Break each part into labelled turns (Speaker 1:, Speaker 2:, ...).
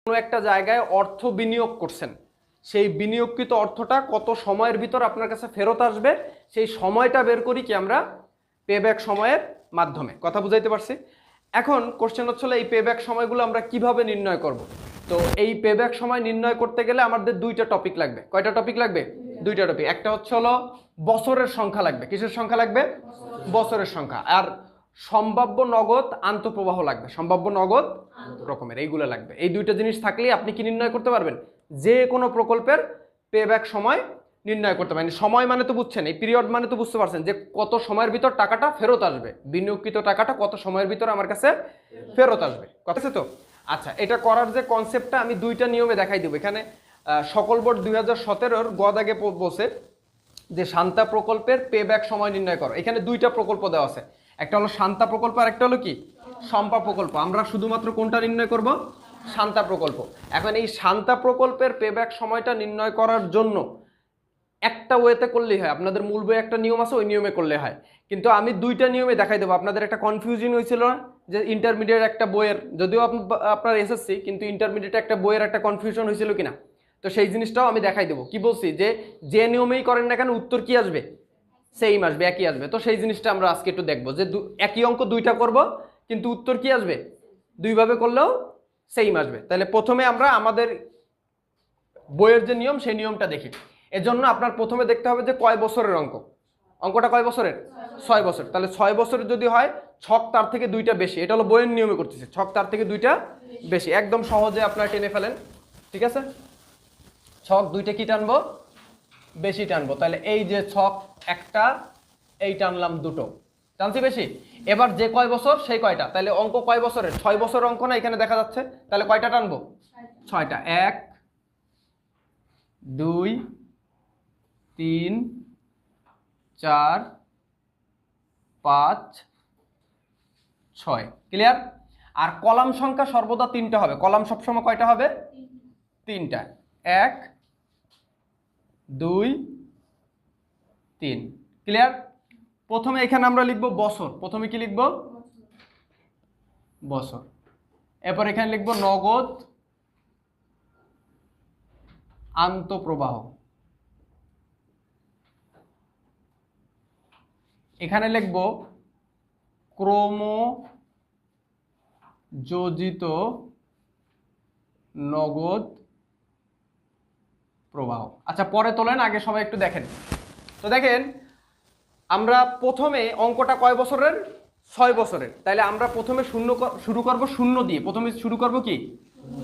Speaker 1: কোনো একটা জায়গায় অর্থ বিনিয়োগ করছেন, সেই বিনিয়োগকৃত অর্থটা কত সময়ের ভিতর আপনার কাছে ফেরত আসবে সেই সময়টা বের করি কি আমরা পেব্যাক সময়ের মাধ্যমে। কথা বুঝাইতে পারছি? এখন কোশ্চেন হচ্ছে এই পেব্যাক সময়গুলো আমরা কিভাবে নির্ণয় করব। তো এই পেব্যাক সময় নির্ণয় করতে গেলে আমাদের দুইটা টপিক লাগবে। কয়টা টপিক লাগবে? দুইটা টপিক। একটা হচ্ছে হলো বছরের সংখ্যা লাগবে। কিসের সংখ্যা লাগবে? বছরের সংখ্যা। আর সম্ভাব্য নগদ আন্তঃপ্রবাহ লাগবে। সম্ভাব্য নগদ রকমের এইগুলো লাগবে। এই দুইটা জিনিস থাকলেই আপনি কি নির্ণয় করতে পারবেন? যে কোনো প্রকল্পের পেব্যাক সময় নির্ণয় করতে পারেন। সময় মানে তো বুঝছেন, এই পিরিয়ড মানে তো বুঝতে পারছেন যে কত সময়ের ভিতর টাকাটা ফেরত আসবে, বিনিয়োগকৃত টাকাটা কত সময়ের ভিতর আমার কাছে ফেরত আসবে। কথা আছে তো? আচ্ছা, এটা করার যে কনসেপ্টটা আমি দুইটা নিয়মে দেখাই দেবো। এখানে সকল বোর্ড 2017-র গদাগে বসে যে শান্তা প্রকল্পের পেব্যাক সময় নির্ণয় করো। এখানে দুইটা প্রকল্প দেওয়া আছে, একটা হলো শান্তা প্রকল্প আর একটা হলো কি শম্পা প্রকল্প। আমরা শুধুমাত্র কোনটা নির্ণয় করব? শান্তা প্রকল্প। এখন এই শান্তা প্রকল্পের পেব্যাক সময়টা নির্ণয় করার জন্য একটা ওয়েতে করলেই হয়। আপনাদের মূল বইয়ে একটা নিয়ম আছে, ওই নিয়মে করলে হয়, কিন্তু আমি দুইটা নিয়মে দেখাই দেবো। আপনাদের একটা কনফিউশন হয়েছিল না যে ইন্টারমিডিয়েট একটা বইয়ের, যদিও আপনার এসএসসি, কিন্তু ইন্টারমিডিয়েট একটা বইয়ের একটা কনফিউশন হয়েছিল কিনা, তো সেই জিনিসটাও আমি দেখাই দেবো। কি বলছি যে নিয়মেই করেন না কেন উত্তর কি আসবে? সেম আসবে, একই আসবে। তো সেই জিনিসটা আমরা আজকে একটু দেখবো যে একই অঙ্ক দুইটা করব কিন্তু উত্তর কি আসবে? দুইভাবে করলেও সেম আসবে। তাহলে প্রথমে আমরা আমাদের বইয়ের যে নিয়ম সেই নিয়মটা দেখি। এজন্য আপনার প্রথমে দেখতে হবে যে কয় বছরের অঙ্কটা কয় বছরের? 6 বছর। তাহলে 6 বছরের যদি হয় ছক তার থেকে দুইটা বেশি। এটা হলো বইয়ের নিয়মে করতেছে, ছক তার থেকে দুইটা বেশি। একদম সহজে আপনারা টেনে ফেলেন, ঠিক আছে? ছক দুইটা কি টানবো? বেশি টানবো। তাহলে এই যে ছক একটা, এই টানলাম দুটো, টানছি বেশি। এবার যে কয় বছর সেই কয়টা। তাহলে অঙ্ক কয় বছরের? 6 বছরের অঙ্ক না, এখানে দেখা যাচ্ছে। তাহলে কয়টা টানবো? 6টা। 1 2 3 4 5 6। ক্লিয়ার? আর কলাম সংখ্যা সর্বদা 3টা হবে। কলাম সবসময় কয়টা হবে? 3টা। 1 2 3। ক্লিয়ার? প্রথমে এখানে আমরা লিখবো বছর। প্রথমে কি লিখবো? বছর। এরপর এখানে লিখবো নগদ আন্তঃপ্রবাহ। এখানে লিখবো ক্রমযোজিত নগদ প্রবাহ। আচ্ছা, পরে তোলেন, আগে সবাই একটু দেখেন। তো দেখেন, আমরা প্রথমে অঙ্কটা কয় বছরের? 6 বছরের। তাহলে আমরা প্রথমে শুরু করব শূন্য দিয়ে। প্রথমে শুরু করব কি?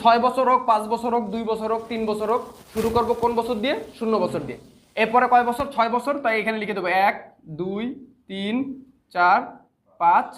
Speaker 1: 6 বছর হোক, 5 বছর হোক, 2 বছর হোক, 3 বছর হোক, শুরু করব কোন বছর দিয়ে? 0 বছর দিয়ে। এরপরে কয় বছর? 6 বছর। তাই এখানে লিখে দেবো 1 2 3 4 5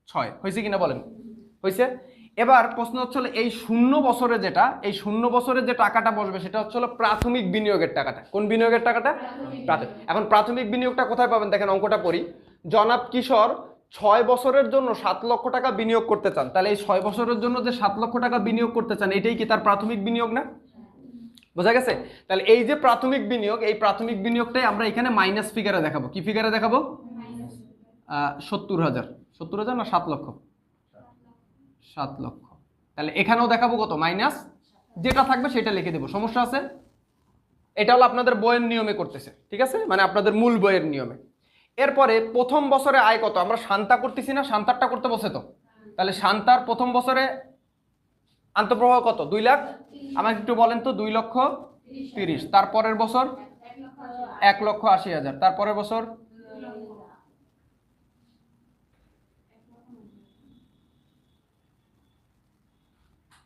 Speaker 1: 6। হয়েছে কিনা বলেন? হয়েছে। এবার প্রশ্ন হচ্ছে এই 0 বছরে যেটা, এই 0 বছরে যে টাকাটা বসবে সেটা হচ্ছে প্রাথমিক বিনিয়োগের টাকাটা। কোন বিনিয়োগের টাকাটা? প্রাথমিক। এখন প্রাথমিক বিনিয়োগটা কোথায় পাবেন? দেখেন অঙ্কটা পড়ি। জনাব কিশোর 6 বছরের জন্য 7 লক্ষ টাকা বিনিয়োগ করতে চান। তাহলে এই 6 বছরের জন্য যে 7 লক্ষ টাকা বিনিয়োগ করতে চান, এটাই কি তার প্রাথমিক বিনিয়োগ না? বোঝা গেছে? তাহলে এই যে প্রাথমিক বিনিয়োগ, এই প্রাথমিক বিনিয়োগটাই আমরা এখানে মাইনাস ফিগারে দেখাবো। কি ফিগারে দেখাবো? 70,000। 70,000 না 7 লক্ষ? 7 লক্ষ। তাহলে এখানেও দেখাবো কত? মাইনাস। যেটা থাকবে সেটা লিখে দেবো, সমস্যা আছে? এটা হলো আপনাদের বইয়ের নিয়মে করতেছে, ঠিক আছে? মানে আপনাদের মূল বইয়ের নিয়মে। এরপরে প্রথম বছরে আয় কত? আমরা শান্তা করতেছি না, শান্তারটা করতে বসে তো। তাহলে শান্তার প্রথম বছরে আন্তঃপ্রবাহ কত? 2 লাখ। আমাকে একটু বলেন তো, 2,30,000। তারপরের বছর 1,80,000। তারপরের বছর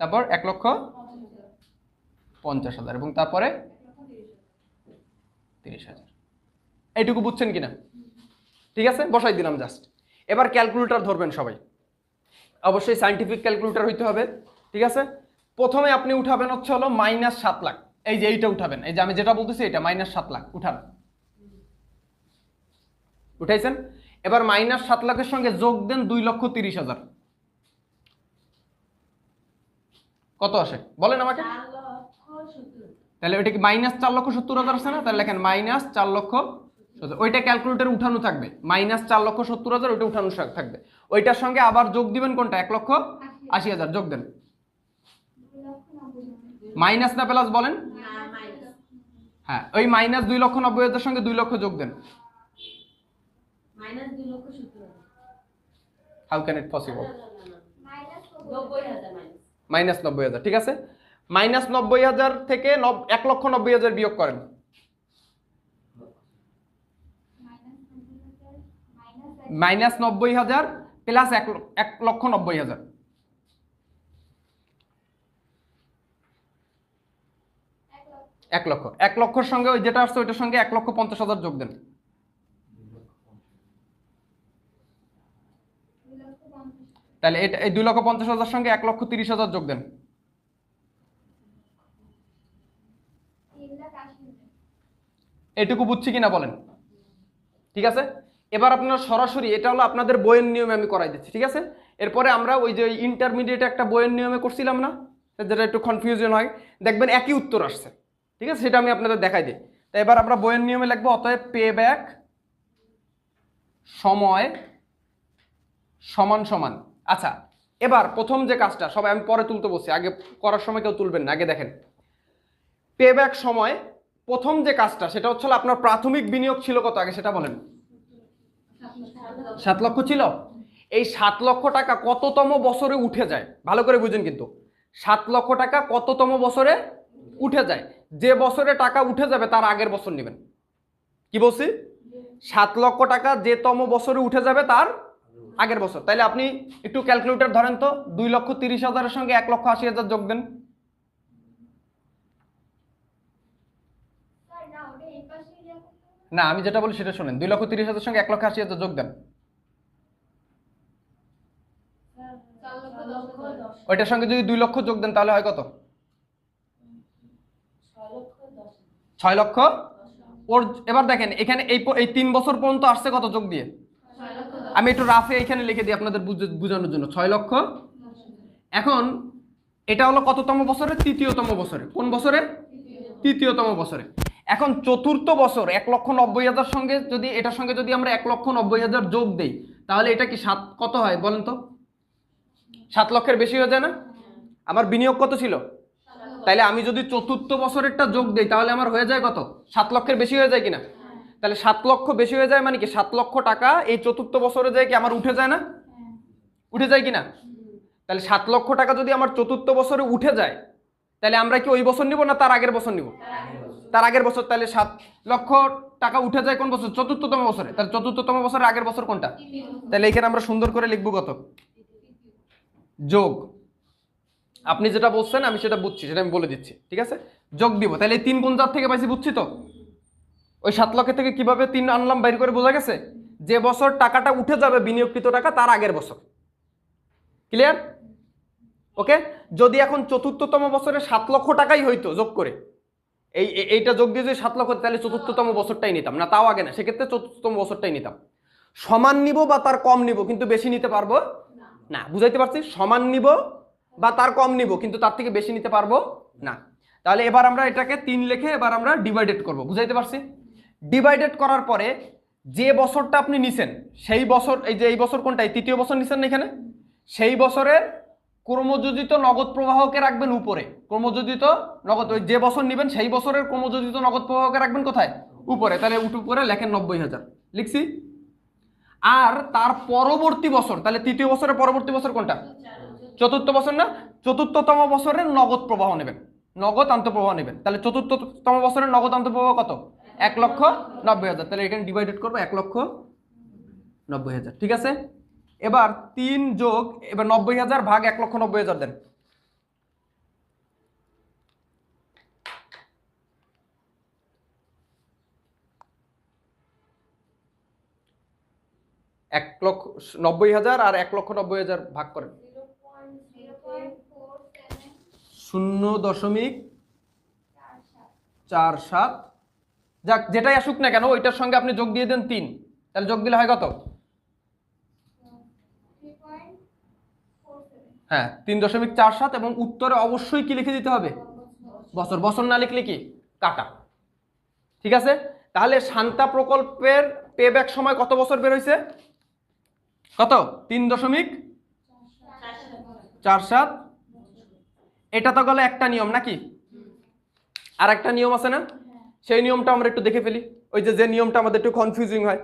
Speaker 1: তারপর 1,50,000 এবং তারপরে 30,000। এইটুকু বুঝছেন কিনা? ঠিক আছে, বসাই দিলাম জাস্ট। এবার ক্যালকুলেটর ধরবেন সবাই, অবশ্যই সায়েন্টিফিক ক্যালকুলেটর হইতে হবে, ঠিক আছে? প্রথমে আপনি উঠাবেন হচ্ছে -7 লাখ। এই যে এইটা উঠাবেন, এই যে আমি যেটা বলতেছি এটা -7 লাখ উঠান। উঠাইছেন? এবার -7 লাখের সঙ্গে যোগ দেন 2,30,000। কত আসে বলেন আমাকে? তাহলে ওইটা কি -4,70,000 আছে না? তাহলে লেখেন -4,70,000। ওইটা ক্যালকুলেটরে উঠানো থাকবে, -4,70,000 ওইটা উঠানো থাকবে। ওইটার সঙ্গে আবার যোগ দিবেন কোনটা? 1,80,000 যোগ দেন। মাইনাস না প্লাস বলেন? হ্যাঁ, ওই মাইনাস 2,90,000 সঙ্গে 2 লক্ষ যোগ দেন। How can it possible? Minus 90,000, ঠিক আছে। মাইনাস 90,000 থেকে 1,90,000 বিয়োগ করেন। Minus 90,000 plus 1,90,000। 1 লক্ষ, 1 লক্ষর সঙ্গে ওই যেটা আসছে ওইটার সঙ্গে 1,50,000 যোগ দেন। তাহলে এটা এই 2,50,000 সঙ্গে 1,30,000 যোগ দেন। এটুকু বুঝছি কিনা বলেন? ঠিক আছে, এবার আপনারা সরাসরি, এটা হলো আপনাদের বইয়ের নিয়মে আমি করাই দিচ্ছি, ঠিক আছে। এরপরে আমরা ওই যে ইন্টারমিডিয়েট একটা বইয়ের নিয়মে করছিলাম না, যেটা একটু কনফিউশন হয়, দেখবেন একই উত্তর আসছে, ঠিক আছে, সেটা আমি আপনাদের দেখাই দিই। তো এবার আমরা বইয়ের নিয়মে লিখবো, অতএব পে ব্যাক সময় সমান সমান। আচ্ছা, এবার প্রথম যে কাজটা, সবাই আমি পরে তুলতে বলছি, আগে করার সময় কেউ তুলবেন না, আগে দেখেন। পে ব্যাক সময় প্রথম যে কাজটা, সেটা হচ্ছে আপনার প্রাথমিক বিনিয়োগ ছিল কত আগে সেটা বলেন। 7 লক্ষ ছিল। এই 7 লক্ষ টাকা কততম বছরে উঠে যায়, ভালো করে বুঝেন কিন্তু। 7 লক্ষ টাকা কততম বছরে উঠে যায়? যে বছরে টাকা উঠে যাবে তার আগের বছর নেবেন। কি বলছি? 7 লক্ষ টাকা যে তম বছরে উঠে যাবে তার আগের বছর। তাইলে আপনি একটু ক্যালকুলেটর ধরেন তো, 2,30,000 সঙ্গে 1,80,000 যোগ দেন। না, আমি যেটা বলি সেটা শুনেন। 2,30,000 সঙ্গে 1,80,000 যোগ দেন। ওইটার সঙ্গে যদি 2 লক্ষ যোগ দেন তাহলে হয় কত? 6 লক্ষ। ওর এবার দেখেন এখানে এই 3 বছর পর্যন্ত আসছে কত যোগ দিয়ে? আমি একটু রাফে এখানে লিখে দিই আপনাদের বোঝানোর জন্য। 6 লক্ষ। এখন এটা হলো কততম বছরে? তৃতীয়তম বছরে। কোন বছরে? তৃতীয়তম বছরে। এখন চতুর্থ বছর 1,90,000 সঙ্গে যদি এটার সঙ্গে যদি আমরা 1,90,000 যোগ দেই, তাহলে এটা কি 7 কত হয় বলেন তো? 7 লক্ষের বেশি হয়ে যায় না? আমার বিনিয়োগ কত ছিল? তাইলে আমি যদি চতুর্থ বছরেরটা যোগ দেই তাহলে আমার হয়ে যায় কত? 7 লক্ষের বেশি হয়ে যায় কিনা? তাহলে 7 লক্ষ বেশি হয়ে যায় মানে কি 7 লক্ষ টাকা এই চতুর্থ বছরে যায় কি আমার উঠে যায় না? উঠে যায় কিনা? তাহলে 7 লক্ষ টাকা যদি আমার চতুর্থ বছরে উঠে যায়, তাহলে আমরা কি ওই বছর নিব না তার আগের বছর নিব? তার আগের বছর। তাহলে 7 লক্ষ টাকা উঠে যায় কোন বছর? চতুর্থতম বছরে। তাহলে চতুর্থতম বছরের আগের বছর কোনটা? তাহলে এখানে আমরা সুন্দর করে লিখবো কত? যোগ। আপনি যেটা বলছেন আমি সেটা বুঝছি, সেটা আমি বলে দিচ্ছি, ঠিক আছে। যোগ দিব। তাহলে এই 3 কোন জাত থেকে পাইছি বুঝছি তো? ওই 7 লক্ষ থেকে কিভাবে 3 আনলাম বাইর করে বোঝা গেছে? যে বছর টাকাটা উঠে যাবে বিনিয়োগকৃত টাকা তার আগের বছর। ক্লিয়ার? ওকে। যদি এখন চতুর্থতম বছরে 7 লক্ষ টাকাই হইতো যোগ করে, এইটা যোগ দিয়ে যদি 7 লক্ষ, তাহলে চতুর্থতম বছরটাই নিতাম না, তাও আগে না, সেক্ষেত্রে চতুর্থতম বছরটাই নিতাম। সমান নিব বা তার কম নিব, কিন্তু বেশি নিতে পারবো না। বুঝাইতে পারছি? সমান নিব বা তার কম নিব, কিন্তু তার থেকে বেশি নিতে পারবো না। তাহলে এবার আমরা এটাকে 3 লিখে এবার আমরা ডিভাইডেড করব। বুঝাইতে পারছি? ডিভাইডেড করার পরে যে বছরটা আপনি নিছেন সেই বছর, এই যে এই বছর কোনটা? এই তৃতীয় বছর নিছেন না এখানে, সেই বছরের ক্রমযোজিত নগদ প্রবাহকে রাখবেন উপরে। ক্রমযোজিত নগদ, ওই যে বছর নেবেন সেই বছরের ক্রমযোজিত নগদ প্রবাহকে রাখবেন কোথায়? উপরে। তাহলে উপরে লেখেন 90,000 লিখছি। আর তার পরবর্তী বছর, তাহলে তৃতীয় বছরের পরবর্তী বছর কোনটা? চতুর্থ বছর না? চতুর্থতম বছরের নগদ প্রবাহ নেবেন, নগদ আন্তঃপ্রবাহ নেবেন। তাহলে চতুর্থতম বছরের নগদ আন্তঃপ্রবাহ কত? 1,90,000। তাহলে এখানে ডিভাইডেড করবো 1,90,000, ঠিক আছে। এবার 3 যোগ, এবার 90,000 ভাগ 1,90,000 দেন। 1,90,000 আর 1,90,000 ভাগ করেন। 0.47। যাক, যেটাই আসুক না কেন ওইটার সঙ্গে আপনি যোগ দিয়ে দেন 3, তাহলে যোগ দিলে হয় কত? হ্যাঁ, 3.47। এবং উত্তরে অবশ্যই কি লিখে দিতে হবে? বছর। বছর না লিখলে কি কাটা, ঠিক আছে। তাহলে শান্তা প্রকল্পের পেব্যাক সময় কত বছর বের হয়েছে? কত? 3.47। এটা তো গেল একটা নিয়ম নাকি? আর একটা নিয়ম আছে না? সেই নিয়মটা আমরা একটু দেখে ফেলি। ওই যে নিয়মটা আমাদের একটু কনফিউজিং হয়,